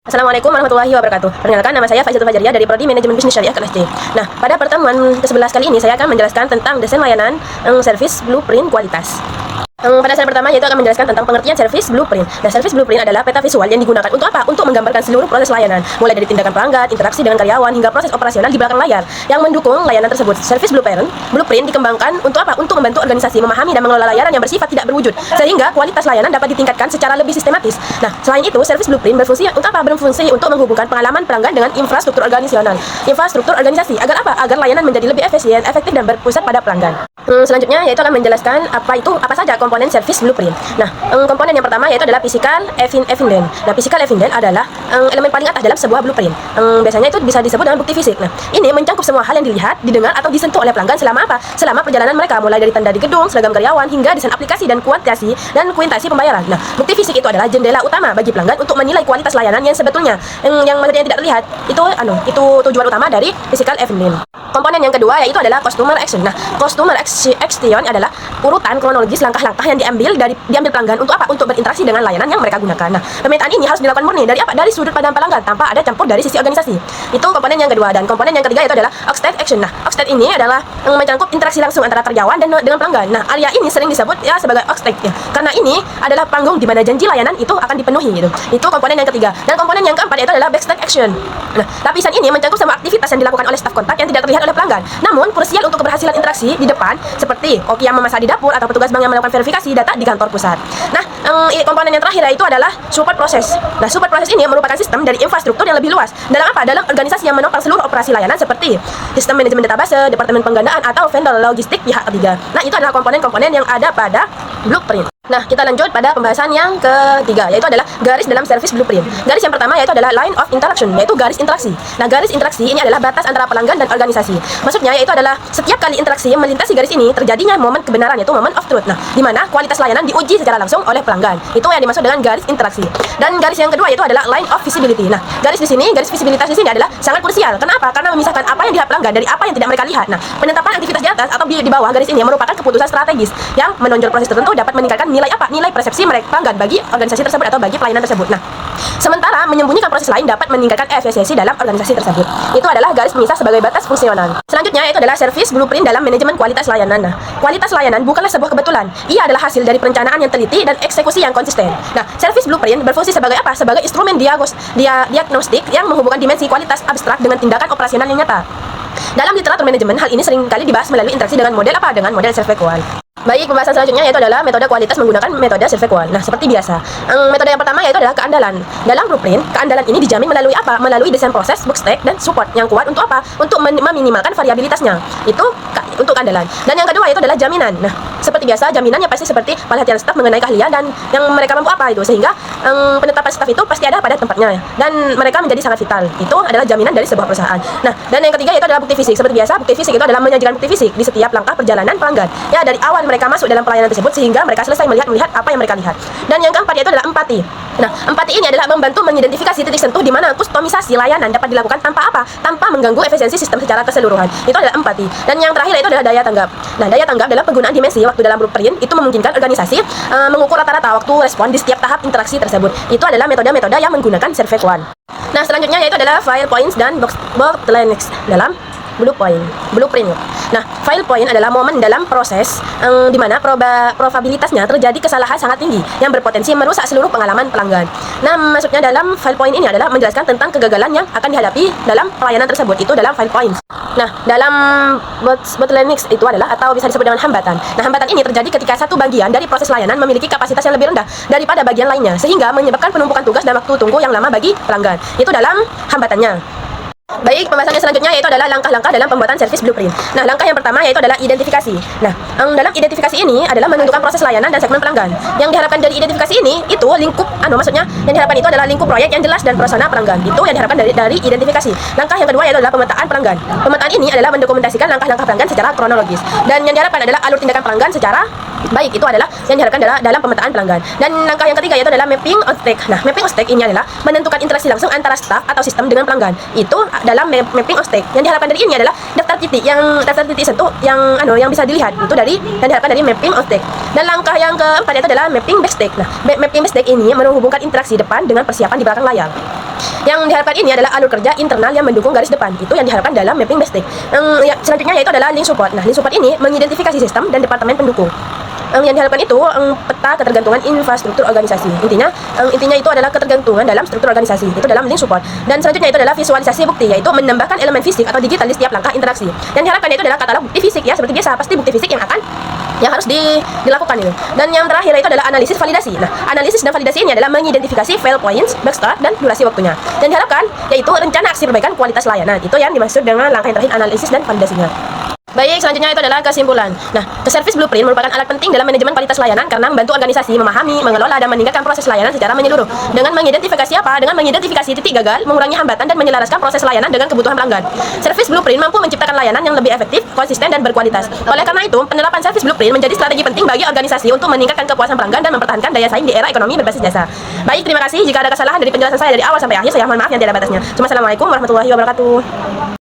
Assalamualaikum warahmatullahi wabarakatuh. Perkenalkan, nama saya Faizatul Fajaria dari Prodi Manajemen Bisnis Syariah Kelas C. Nah, pada pertemuan ke-11 kali ini saya akan menjelaskan tentang desain layanan servis blueprint kualitas. Pada slide pertama yaitu akan menjelaskan tentang pengertian service blueprint. Nah, service blueprint adalah peta visual yang digunakan untuk apa? Untuk menggambarkan seluruh proses layanan, mulai dari tindakan pelanggan, interaksi dengan karyawan, hingga proses operasional di belakang layar yang mendukung layanan tersebut. Service blueprint dikembangkan untuk apa? Untuk membantu organisasi memahami dan mengelola layanan yang bersifat tidak berwujud, sehingga kualitas layanan dapat ditingkatkan secara lebih sistematis. Nah, selain itu, service blueprint berfungsi untuk apa? Berfungsi untuk menghubungkan pengalaman pelanggan dengan infrastruktur organisasi. Agar apa? Agar layanan menjadi lebih efisien, efektif, dan berpusat pada pelanggan. Selanjutnya yaitu akan menjelaskan apa saja komponen service blueprint. Nah, komponen yang pertama yaitu adalah physical evidence. Nah, physical evidence adalah elemen paling atas dalam sebuah blueprint. Biasanya itu bisa disebut dengan bukti fisik. Nah, ini mencakup semua hal yang dilihat, didengar, atau disentuh oleh pelanggan selama apa? Selama perjalanan mereka, mulai dari tanda di gedung, seragam karyawan, hingga desain aplikasi dan kuantasi pembayaran. Nah, bukti fisik itu adalah jendela utama bagi pelanggan untuk menilai kualitas layanan yang sebetulnya. Yang maksudnya tidak terlihat, itu tujuan utama dari physical evidence. Komponen yang kedua yaitu adalah customer action. Nah, customer action adalah urutan kronologis langkah-langkah yang diambil pelanggan untuk apa? Untuk berinteraksi dengan layanan yang mereka gunakan. Nah, pemetaan ini harus dilakukan murni dari apa? Dari sudut pandang pelanggan tanpa ada campur dari sisi organisasi. Itu komponen yang kedua, dan komponen yang ketiga itu adalah oxted action. Nah, oxted ini adalah mencakup interaksi langsung antara karyawan dan dengan pelanggan. Nah, area ini sering disebut ya sebagai oxted ya. Karena ini adalah panggung di mana janji layanan itu akan dipenuhi gitu. Itu komponen yang ketiga. Dan komponen yang keempat itu adalah backstage action. Nah, lapisan ini mencakup semua aktivitas yang dilakukan oleh staf kontak yang tidak terlihat oleh pelanggan. Namun, krusial untuk keberhasilan interaksi di depan seperti koki yang memasak di dapur atau petugas bank yang melakukan verifikasi data di kantor pusat. Nah, komponen yang terakhir yaitu adalah support proses. Nah, support proses ini merupakan sistem dari infrastruktur yang lebih luas dalam apa? Dalam organisasi yang menopang seluruh operasi layanan seperti sistem manajemen database, departemen penggandaan, atau vendor logistik pihak ketiga. Nah, itu adalah komponen-komponen yang ada pada blueprint. Nah, kita lanjut pada pembahasan yang ketiga, yaitu adalah garis dalam service blueprint. Garis yang pertama yaitu adalah line of interaction, yaitu garis interaksi. Nah, garis interaksi ini adalah batas antara pelanggan dan organisasi. Maksudnya yaitu adalah setiap kali interaksi yang melintasi garis ini terjadinya momen kebenaran, yaitu moment of truth. Nah, di mana kualitas layanan diuji secara langsung oleh pelanggan. Itu yang dimaksud dengan garis interaksi. Dan garis yang kedua yaitu adalah line of visibility. Nah, garis visibilitas di sini adalah sangat krusial. Kenapa? Karena memisahkan apa yang dilihat pelanggan dari apa yang tidak mereka lihat. Nah, penetapan aktivitas di atas atau di bawah garis ini merupakan keputusan strategis yang menonjol proses tertentu dapat meningkatkan nilai apa? Nilai persepsi mereka pelanggan bagi organisasi tersebut atau bagi pelayanan tersebut. Nah, sementara menyembunyikan proses lain dapat meningkatkan efisiensi dalam organisasi tersebut. Itu adalah garis pemisah sebagai batas fungsional. Selanjutnya itu adalah service blueprint dalam manajemen kualitas layanan. Nah, kualitas layanan bukanlah sebuah kebetulan. Ia adalah hasil dari perencanaan yang teliti dan eksekusi yang konsisten. Nah, service blueprint berfungsi sebagai apa? Sebagai instrumen diagnostik yang menghubungkan dimensi kualitas abstrak dengan tindakan operasional yang nyata. Dalam literatur manajemen, hal ini seringkali dibahas melalui interaksi dengan model apa? Dengan model survei kual. Baik, pembahasan selanjutnya yaitu adalah metode kualitas menggunakan metode survei kual. Nah, seperti biasa, metode yang pertama yaitu adalah keandalan. Dalam blueprint, keandalan ini dijamin melalui apa? Melalui desain proses, bookstack, dan support yang kuat untuk apa? Untuk meminimalkan variabilitasnya. Itu untuk keandalan. Dan yang kedua itu adalah jaminan. Nah, seperti biasa, jaminannya pasti seperti pelatihan staf mengenai keahlian dan yang mereka mampu apa itu, sehingga penetapan staf itu pasti ada pada tempatnya dan mereka menjadi sangat vital. Itu adalah jaminan dari sebuah perusahaan. Nah, dan yang ketiga itu adalah bukti fisik. Seperti biasa, bukti fisik itu adalah menyajikan bukti fisik di setiap langkah perjalanan pelanggan. Ya, dari awal mereka masuk dalam pelayanan tersebut sehingga mereka selesai melihat apa yang mereka lihat. Dan yang keempat yaitu adalah empati. Nah, empati ini adalah membantu mengidentifikasi titik sentuh di mana kustomisasi layanan dapat dilakukan tanpa apa? Tanpa mengganggu efisiensi sistem secara keseluruhan. Itu adalah empati. Dan yang terakhir itu adalah daya tanggap. Nah, daya tanggap dalam penggunaan dimensi waktu dalam blueprint itu memungkinkan organisasi mengukur rata-rata waktu respon di setiap tahap interaksi tersebut. Itu adalah metode-metode yang menggunakan survey kual. Nah, selanjutnya yaitu adalah file points dan bottlenecks dalam blueprint. Nah, file point adalah momen dalam proses di mana probabilitasnya terjadi kesalahan sangat tinggi yang berpotensi merusak seluruh pengalaman pelanggan. Nah, maksudnya dalam file point ini adalah menjelaskan tentang kegagalan yang akan dihadapi dalam pelayanan tersebut. Itu dalam file points. Nah, dalam bottlenecks itu adalah atau bisa disebut dengan hambatan. Nah, hambatan ini terjadi ketika satu bagian dari proses layanan memiliki kapasitas yang lebih rendah daripada bagian lainnya sehingga menyebabkan penumpukan tugas dan waktu tunggu yang lama bagi pelanggan. Itu dalam hambatannya. Baik, pembahasan yang selanjutnya yaitu adalah langkah-langkah dalam pembuatan service blueprint. Nah, langkah yang pertama yaitu adalah identifikasi. Nah, dalam identifikasi ini adalah menentukan proses layanan dan segmen pelanggan. Yang diharapkan dari identifikasi ini itu lingkup, maksudnya yang diharapkan itu adalah lingkup proyek yang jelas dan persona pelanggan. Itu yang diharapkan dari identifikasi. Langkah yang kedua yaitu adalah pemetaan pelanggan. Pemetaan ini adalah mendokumentasikan langkah-langkah pelanggan secara kronologis. Dan yang diharapkan adalah alur tindakan pelanggan secara Baik, itu adalah yang diharapkan dalam pemetaan pelanggan. Dan langkah yang ketiga yaitu adalah mapping outstake. Nah, mapping outstake ini adalah menentukan interaksi langsung antara staf atau sistem dengan pelanggan. Itu dalam mapping outstake. Yang diharapkan dari ini adalah daftar titik sentuh yang bisa dilihat. Itu yang diharapkan dari mapping outstake. Dan langkah yang keempat yaitu adalah mapping backstake. Nah, mapping backstake ini menghubungkan interaksi depan dengan persiapan di belakang layar. Yang diharapkan ini adalah alur kerja internal yang mendukung garis depan. Itu yang diharapkan dalam mapping backstake. Selanjutnya yaitu adalah link support. Nah, link support ini mengidentifikasi sistem dan departemen pendukung. Yang diharapkan itu peta ketergantungan infrastruktur organisasi. Intinya itu adalah ketergantungan dalam struktur organisasi. Itu dalam link support. Dan selanjutnya itu adalah visualisasi bukti, yaitu menambahkan elemen fisik atau digital di setiap langkah interaksi. Yang diharapkan itu adalah katalog bukti fisik ya, seperti biasa pasti bukti fisik yang harus dilakukan itu. Dan yang terakhir itu adalah analisis validasi. Nah, analisis dan validasi ini adalah mengidentifikasi fail points, backstart, dan durasi waktunya. Dan diharapkan yaitu rencana aksi perbaikan kualitas layanan. Itu yang dimaksud dengan langkah yang terakhir, analisis dan validasinya. Baik, selanjutnya itu adalah kesimpulan. Nah, service blueprint merupakan alat penting dalam manajemen kualitas layanan karena membantu organisasi memahami, mengelola, dan meningkatkan proses layanan secara menyeluruh. Dengan mengidentifikasi titik gagal, mengurangi hambatan, dan menyelaraskan proses layanan dengan kebutuhan pelanggan. Service blueprint mampu menciptakan layanan yang lebih efektif, konsisten, dan berkualitas. Oleh karena itu, penerapan service blueprint menjadi strategi penting bagi organisasi untuk meningkatkan kepuasan pelanggan dan mempertahankan daya saing di era ekonomi berbasis jasa. Baik, terima kasih. Jika ada kesalahan dari penjelasan saya dari awal sampai akhir, saya mohon maaf yang tidak batasnya. Assalamualaikum warahmatullahi wabarakatuh.